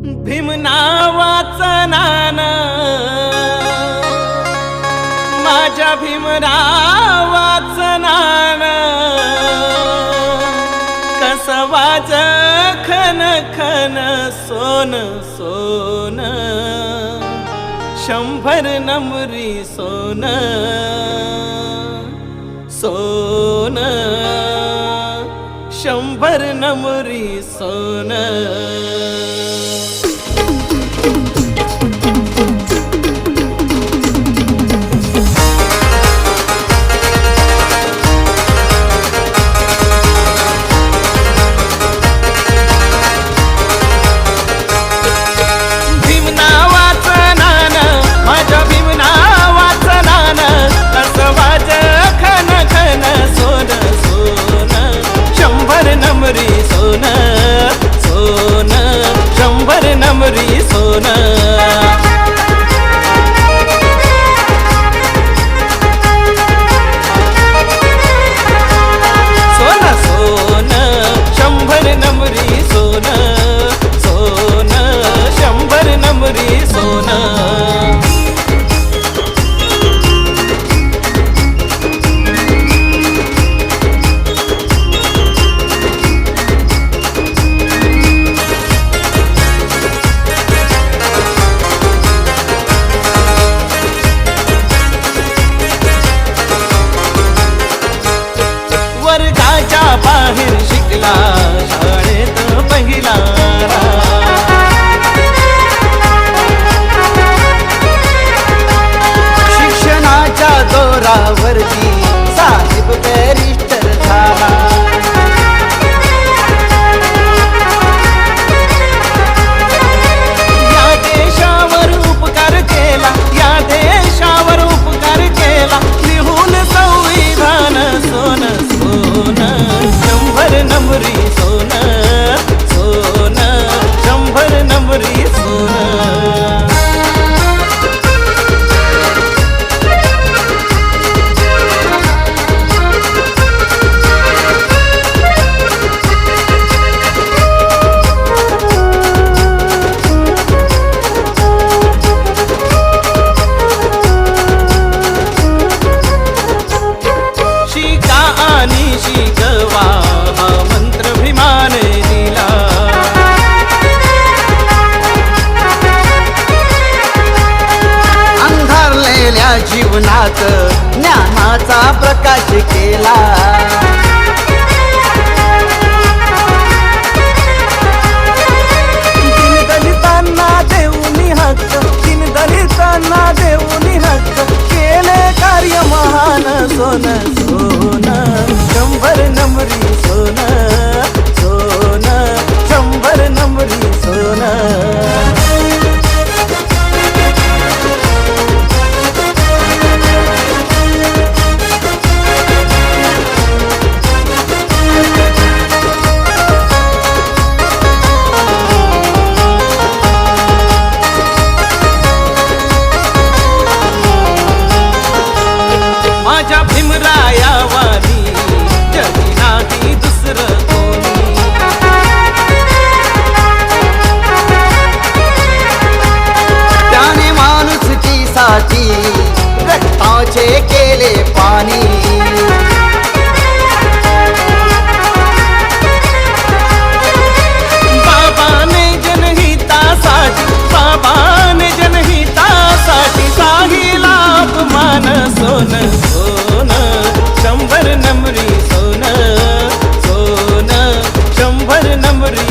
भीम नावाचं नाणं, माझ्या भीमरावाचं नाणं, कसं वाज खन खन सोन सोन, 100 नमरी सोन सोन, 100 नमरी सोन। नमरी सोन सोन, 100 नमरी सोन। सोन सोन, 100 नमरी सोन सोन, 100 नमरी सोन। वर्गाच्या बाहेर शिकला, शाळेत पहिला, शिक्षणाच्या जोरावरती साहेब बॅरिस्टर झाला। या देशावर उपकार केला, या देशावर उपकार केला, लिहून संविधान सोन सोन, 100 नमरी सोन सोन, 100 नमरी सोन। शिका आणि शिकवा हा मंत्र भीमाने दिला, अंधारलेल्या जीवनात ज्ञानाचा प्रकाश केला। दलितांना देऊनी हक्क, दलितांना देऊनी हक्क, केले कार्य महान सोन सोन, 100 नमरी सोन सोन, 100 नमरी सोन। माझ्या भीमरायावानी जगी नाही दुसरं कोणी, त्याने माणुसकीसाठी रक्ताचे केले पाणी। बाबाने जनहितासाठी, बाबाने जनहितासाठी साहिला अपमान सोन सोन, 100 नमरी सोन सोन, 100 नमरी